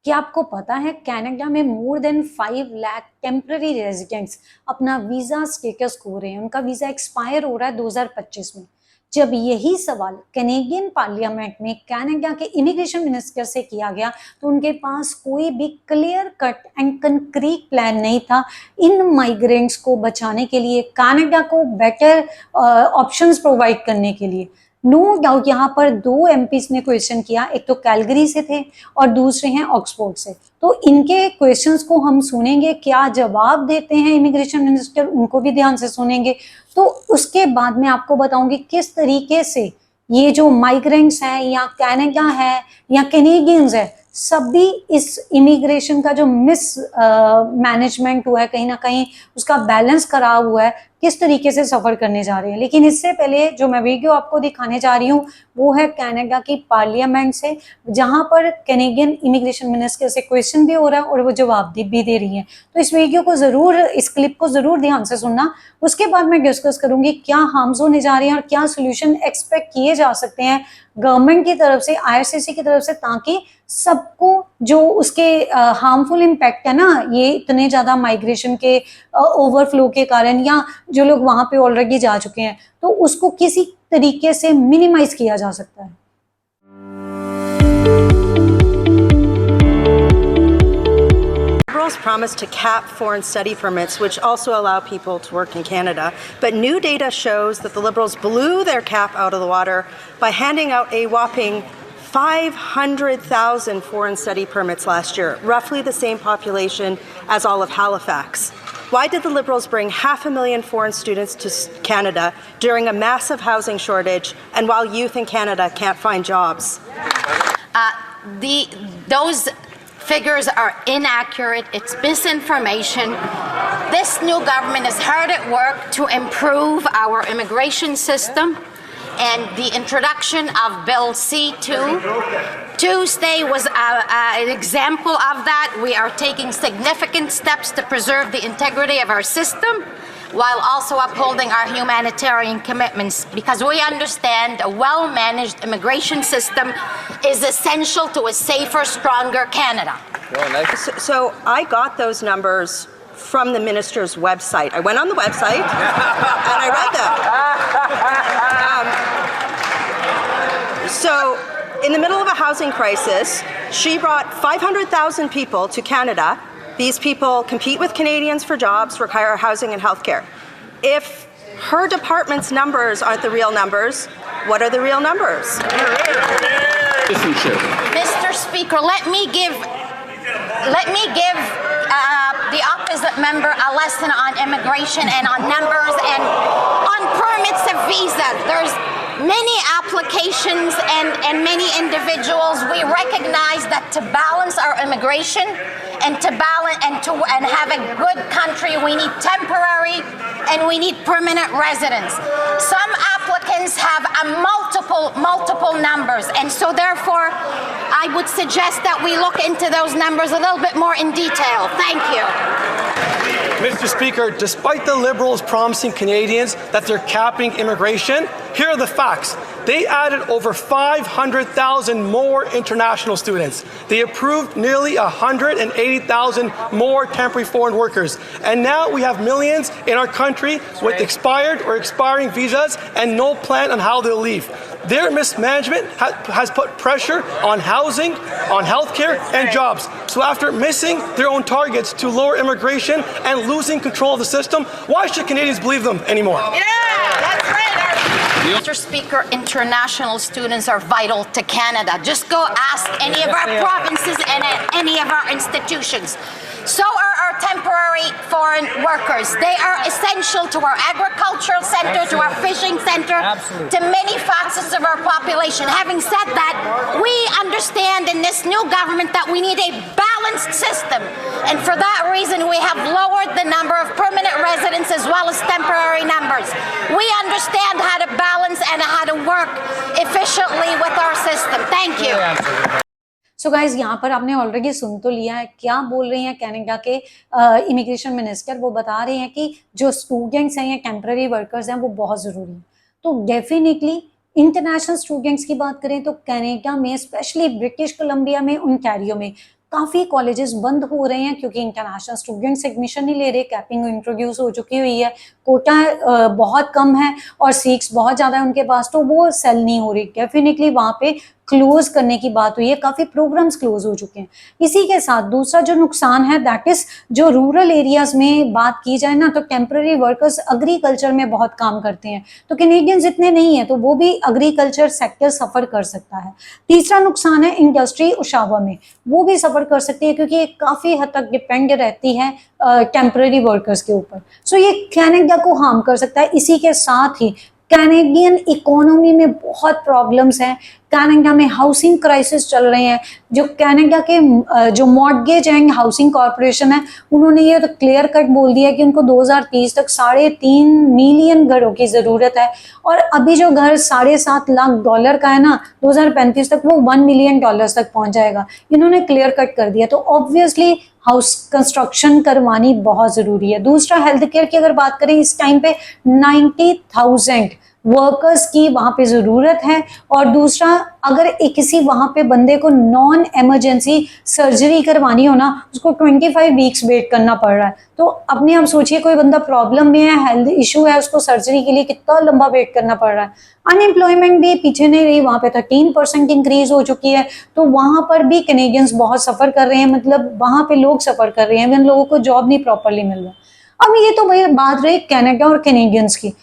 क्या आपको पता है कनाडा में more than 5 lakh temporary residents अपना वीजा स्टेटस खो रहे हैं, उनका वीजा एक्सपायर हो रहा है 2025 में। जब यही सवाल कैनेडियन पार्लियामेंट में कनाडा के इमिग्रेशन मिनिस्टर से किया गया तो उनके पास कोई भी clear cut and concrete plan नहीं था इन माइग्रेंट्स को बचाने के लिए, कनाडा को बेटर ऑप्शंस प्रोवाइड करने के लिए। नो डाउट यहाँ पर दो एमपीज ने क्वेश्चन किया, एक तो कैलगरी से थे और दूसरे हैं ऑक्सफोर्ड से। तो इनके क्वेश्चंस को हम सुनेंगे, क्या जवाब देते हैं इमिग्रेशन मिनिस्टर, उनको भी ध्यान से सुनेंगे। तो उसके बाद मैं आपको बताऊंगी किस तरीके से ये जो माइग्रेंट्स हैं या कनाडा है या कैनेडियंस है, सभी इस इमिग्रेशन का जो मिस मैनेजमेंट हुआ है, कहीं ना कहीं उसका बैलेंस खराब हुआ है, किस तरीके से सफर करने जा रहे हैं। लेकिन इससे पहले जो मैं वीडियो आपको दिखाने जा रही हूँ वो है कनाडा की पार्लियामेंट से, जहां पर कैनेडियन इमिग्रेशन मिनिस्टर से क्वेश्चन भी हो रहा है और वो जवाब भी दे रही हैं। तो इस वीडियो को जरूर, इस क्लिप को जरूर ध्यान से सुनना। उसके बाद मैं डिस्कस करूंगी क्या हार्म्स होने जा रहे हैं और क्या सोल्यूशन एक्सपेक्ट किए जा सकते हैं गवर्नमेंट की तरफ से, आईआरसीसी की तरफ से, ताकि सबको जो उसके हार्मफुल इम्पैक्ट है ना, ये इतने ज्यादा माइग्रेशन के ओवरफ्लो के कारण या जो लोग वहां पे ऑलरेडी जा चुके हैं, तो उसको किसी तरीके से मिनिमाइज किया जा सकता है। Liberals promised to cap foreign study permits, which also allow people to work in Canada. But new data shows that the Liberals blew their cap out of the water by handing out a whopping 500,000 foreign study permits last year, roughly the same population as all of Halifax. Why did the Liberals bring 500,000 foreign students to Canada during a massive housing shortage and while youth in Canada can't find jobs? Those figures are inaccurate. It's misinformation. This new government is hard at work to improve our immigration system, and the introduction of Bill C-2 Tuesday was an example of that. We are taking significant steps to preserve the integrity of our system while also upholding our humanitarian commitments, because we understand a well-managed immigration system is essential to a safer, stronger Canada. So I got those numbers from the minister's website. I went on the website and I read them. So in the middle of a housing crisis, she brought 500,000 people to Canada. These people compete with Canadians for jobs, require housing and healthcare. If her department's numbers aren't the real numbers, what are the real numbers? Mr. Speaker, let me give the opposite member a lesson on immigration and on numbers and on permits of visa. There's many applications and many individuals. We recognize that to balance our immigration and to balance and have a good country, we need temporary and we need permanent residents. Some applicants have multiple numbers, and so therefore I would suggest that we look into those numbers a little bit more in detail. Thank you. Mr. Speaker, despite the Liberals promising Canadians that they're capping immigration, here are the facts. They added over 500,000 more international students. They approved nearly 180,000 more temporary foreign workers. And now we have millions in our country with expired or expiring visas and no plan on how they'll leave. Their mismanagement has put pressure on housing, on healthcare, and jobs. So after missing their own targets to lower immigration and losing control of the system, why should Canadians believe them anymore? Yeah, that's right. Mr. Speaker, international students are vital to Canada. Just go ask any of our provinces and any of our institutions. So are our temporary foreign workers. They are essential to our agricultural center, to our fishing center, to many facets of our population. Having said that, we understand in this new government that we need a balanced system. And for that reason, we have lowered the number of permanent residents as well as temporary numbers. We understand how to balance and how to work efficiently with our system. Thank you. So guys यहाँ पर आपने already सुन तो लिया है क्या बोल रही हैं कनाडा के इमिग्रेशन मिनिस्टर। वो बता रहे हैं कि जो स्टूडेंट्स हैं या टेम्पररी वर्कर्स हैं वो बहुत ज़रूरी हैं। तो डेफिनेटली इंटरनेशनल स्टूडेंट्स की बात करें तो कनाडा में, स्पेशली ब्रिटिश कोलंबिया में, ओंटारियो में काफ़ी कॉलेजेस बंद हो रहे हैं क्योंकि इंटरनेशनल स्टूडेंट्स एडमिशन नहीं ले रहे, कैपिंग इंट्रोड्यूस हो चुकी हुई है, कोटा बहुत कम है और सीट्स बहुत ज़्यादा है उनके पास, तो वो सेल नहीं हो रही। डेफिनेटली वहाँ पे क्लोज करने की बात हुई है, काफ़ी प्रोग्राम्स क्लोज हो चुके हैं। इसी के साथ दूसरा जो नुकसान है दैट इज जो रूरल एरियाज में बात की जाए ना, तो टेम्पररी वर्कर्स एग्रीकल्चर में बहुत काम करते हैं, तो कैनेडियंस इतने नहीं है, तो वो भी एग्रीकल्चर सेक्टर सफ़र कर सकता है। तीसरा नुकसान है इंडस्ट्री ओशावा में, वो भी सफ़र कर सकती है क्योंकि काफ़ी हद तक डिपेंड रहती है टेम्पररी वर्कर्स के ऊपर। सो ये कनाडा को हार्म कर सकता है। इसी के साथ ही कैनेडियन इकोनॉमी में बहुत प्रॉब्लम्स हैं। कनाडा में हाउसिंग क्राइसिस चल रहे हैं। जो कनाडा के जो मॉर्गेज एंड हाउसिंग कॉरपोरेशन है, उन्होंने ये तो क्लियर कट बोल दिया कि उनको 2030 तक 3.5 मिलियन घरों की ज़रूरत है, और अभी जो घर $7.5 लाख का है ना, 2035 तक वो $1 मिलियन तक पहुंच जाएगा। इन्होंने क्लियर कट कर दिया, तो ऑब्वियसली हाउस कंस्ट्रक्शन करवानी बहुत ज़रूरी है। दूसरा, हेल्थ केयर की अगर बात करें, इस टाइम पे 90,000 वर्कर्स की वहाँ पे ज़रूरत है। और दूसरा, अगर किसी वहाँ पे बंदे को नॉन एमरजेंसी सर्जरी करवानी हो ना, उसको 25 वीक्स वेट करना पड़ रहा है। तो अपने आप सोचिए, कोई बंदा प्रॉब्लम में है, हेल्थ इशू है, उसको सर्जरी के लिए कितना लंबा वेट करना पड़ रहा है। अनएम्प्लॉयमेंट भी पीछे नहीं रही, वहाँ पे 13% इंक्रीज हो चुकी है, तो वहाँ पर भी कैनेडियंस बहुत सफ़र कर रहे हैं, मतलब वहाँ पे लोग सफ़र कर रहे हैं, उन लोगों को जॉब नहीं प्रॉपरली मिल रहा। अब ये तो भाई बात रही कनाडा और कैनेडियंस की।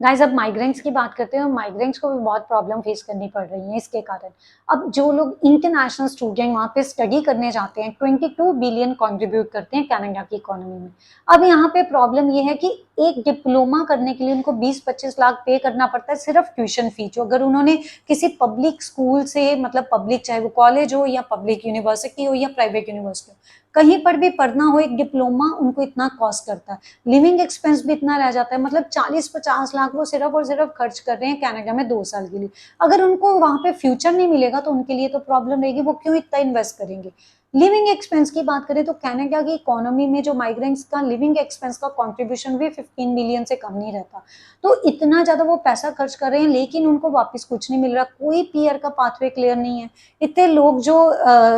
गाइस, अब माइग्रेंट्स की बात करते हैं। माइग्रेंट्स को भी बहुत प्रॉब्लम फेस करनी पड़ रही है इसके कारण। अब जो लोग इंटरनेशनल स्टूडेंट वहाँ पे स्टडी करने जाते हैं, 22 बिलियन कंट्रीब्यूट करते हैं कनाडा की इकोनॉमी में। अब यहाँ पे प्रॉब्लम ये है कि एक डिप्लोमा करने के लिए उनको 20-25 लाख पे करना पड़ता है, सिर्फ ट्यूशन फी। जो अगर उन्होंने किसी पब्लिक स्कूल से, मतलब पब्लिक, चाहे वो कॉलेज हो या पब्लिक यूनिवर्सिटी हो या प्राइवेट यूनिवर्सिटी हो, कहीं पर भी पढ़ना हो, एक डिप्लोमा उनको इतना कॉस्ट करता है। लिविंग एक्सपेंस भी इतना रह जाता है, मतलब 40-50 लाख वो सिर्फ और सिर्फ खर्च कर रहे हैं कनाडा में 2 साल के लिए। अगर उनको वहाँ पे फ्यूचर नहीं मिलेगा तो उनके लिए तो प्रॉब्लम रहेगी, वो क्यों इतना इन्वेस्ट करेंगे। लिविंग एक्सपेंस की बात करें तो कनाडा की इकोनॉमी में जो माइग्रेंट्स का लिविंग एक्सपेंस का कंट्रीब्यूशन भी 15 मिलियन से कम नहीं रहता। तो इतना ज़्यादा वो पैसा खर्च कर रहे हैं, लेकिन उनको वापस कुछ नहीं मिल रहा, कोई पीआर का पाथवे क्लियर नहीं है। इतने लोग जो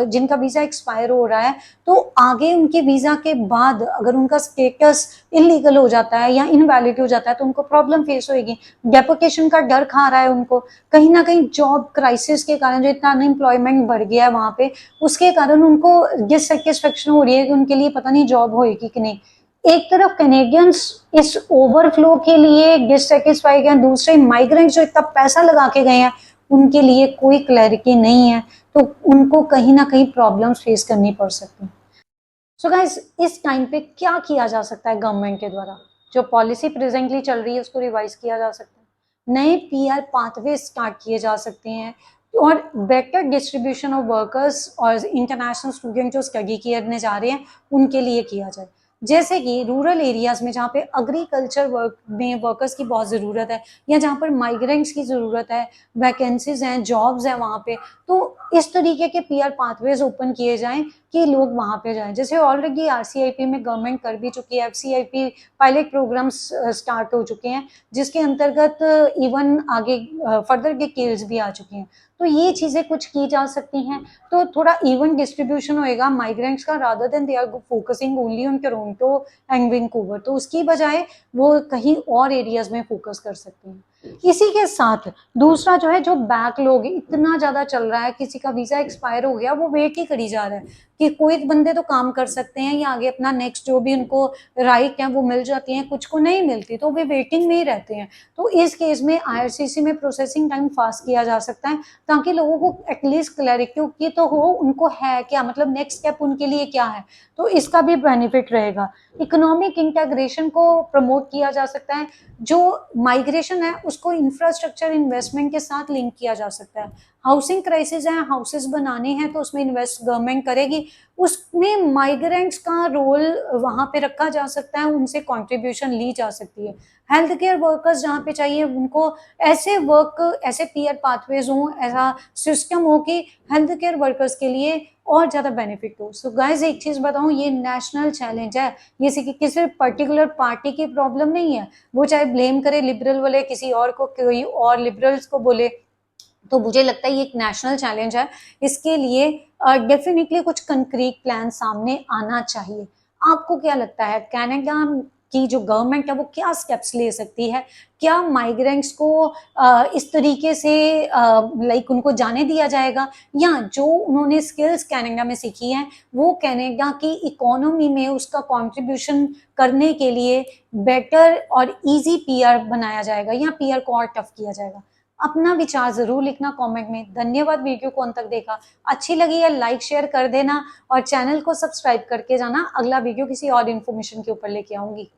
जिनका वीज़ा एक्सपायर हो रहा है, तो आगे उनके वीज़ा के बाद अगर उनका स्टेटस इलीगल हो जाता है या इनवैलिड हो जाता है तो उनको प्रॉब्लम फेस होएगी। डेपोटेशन का डर खा रहा है उनको, कहीं ना कहीं जॉब क्राइसिस के कारण, जो इतना अनएम्प्लॉयमेंट बढ़ गया है वहाँ पे, उसके कारण उनको डिससेटिस्फेक्शन हो रही है कि उनके लिए पता नहीं जॉब होएगी कि नहीं। एक तरफ कैनेडियंस इस ओवरफ्लो के लिए डिससेटिस्फाइड हैं, दूसरे माइग्रेंट्स जो इतना पैसा लगा के गए हैं उनके लिए कोई क्लैरिटी नहीं है, तो उनको कहीं ना कहीं प्रॉब्लम्स फेस करनी पड़ सकती हैं। सो गाइस, इस टाइम पे क्या किया जा सकता है गवर्नमेंट के द्वारा? जो पॉलिसी प्रेजेंटली चल रही है उसको रिवाइज किया जा सकता है, नए पीआर पाथवे स्टार्ट किए जा सकते हैं, और बेटर डिस्ट्रीब्यूशन ऑफ वर्कर्स और इंटरनेशनल स्टूडेंट जो स्टडी करने जा रहे हैं उनके लिए किया जाए। जैसे कि रूरल एरियाज़ में जहाँ पे एग्रीकल्चर वर्क में वर्कर्स की बहुत ज़रूरत है, या जहाँ पर माइग्रेंट्स की ज़रूरत है, वैकेंसीज हैं, जॉब्स हैं वहाँ पे, तो इस तरीके के पीआर पाथवेज ओपन किए जाएं कि लोग वहाँ पे जाएं। जैसे ऑलरेडी आरसीआईपी में गवर्नमेंट कर भी चुकी है, एफसीआईपी पायलट प्रोग्राम्स स्टार्ट हो चुके हैं, जिसके अंतर्गत इवन आगे फर्दर डिटेल्स भी आ चुकी हैं। तो ये चीज़ें कुछ की जा सकती हैं, तो थोड़ा इवन डिस्ट्रीब्यूशन होएगा माइग्रेंट्स का, rather than they are focusing only on Toronto and Vancouver, तो उसकी बजाय वो कहीं और एरियाज में फोकस कर सकते हैं। इसी के साथ दूसरा जो है, जो बैकलॉग इतना ज़्यादा चल रहा है, किसी का वीज़ा एक्सपायर हो गया, वो वेट ही करी जा रहा है कि कोई बंदे तो काम कर सकते हैं या आगे अपना नेक्स्ट जो भी उनको राइट है वो मिल जाती हैं, कुछ को नहीं मिलती, तो वे वेटिंग में ही रहते हैं। तो इस केस में आईआरसीसी में प्रोसेसिंग टाइम फास्ट किया जा सकता है, ताकि लोगों को एटलीस्ट क्लैरिटी की तो हो उनको है क्या, मतलब नेक्स्ट स्टेप उनके लिए क्या है, तो इसका भी बेनिफिट रहेगा। इकोनॉमिक इंटेग्रेशन को प्रमोट किया जा सकता है, जो माइग्रेशन है उसको इंफ्रास्ट्रक्चर इन्वेस्टमेंट के साथ लिंक किया जा सकता है। हाउसिंग क्राइसिस है, हाउसेस बनाने हैं तो उसमें इन्वेस्ट गवर्नमेंट करेगी, उसमें माइग्रेंट्स का रोल वहाँ पे रखा जा सकता है, उनसे कंट्रीब्यूशन ली जा सकती है। हेल्थ केयर वर्कर्स जहाँ पे चाहिए उनको ऐसे वर्क, ऐसे पीआर पाथवेज हों, ऐसा सिस्टम हो कि हेल्थ केयर वर्कर्स के लिए और ज़्यादा बेनिफिट हो। सो गाइज, एक चीज़ बताऊँ, ये नेशनल चैलेंज है, ये किसी पर्टिकुलर पार्टी की प्रॉब्लम नहीं है। वो चाहे ब्लेम करे लिबरल वाले किसी और को, कोई और लिबरल्स को बोले, तो मुझे लगता है ये एक नेशनल चैलेंज है। इसके लिए डेफिनेटली कुछ कंक्रीट प्लान सामने आना चाहिए। आपको क्या लगता है कनाडा की जो गवर्नमेंट है वो क्या स्टेप्स ले सकती है? क्या माइग्रेंट्स को इस तरीके से लाइक उनको जाने दिया जाएगा, या जो उन्होंने स्किल्स कनाडा में सीखी हैं वो कनाडा की इकोनॉमी में उसका कंट्रीब्यूशन करने के लिए बेटर और इजी पीआर बनाया जाएगा, या पीआर को और टफ किया जाएगा? अपना विचार जरूर लिखना कमेंट में। धन्यवाद वीडियो को अंत तक देखा। अच्छी लगी है लाइक शेयर कर देना और चैनल को सब्सक्राइब करके जाना। अगला वीडियो किसी और इन्फॉर्मेशन के ऊपर लेके आऊंगी।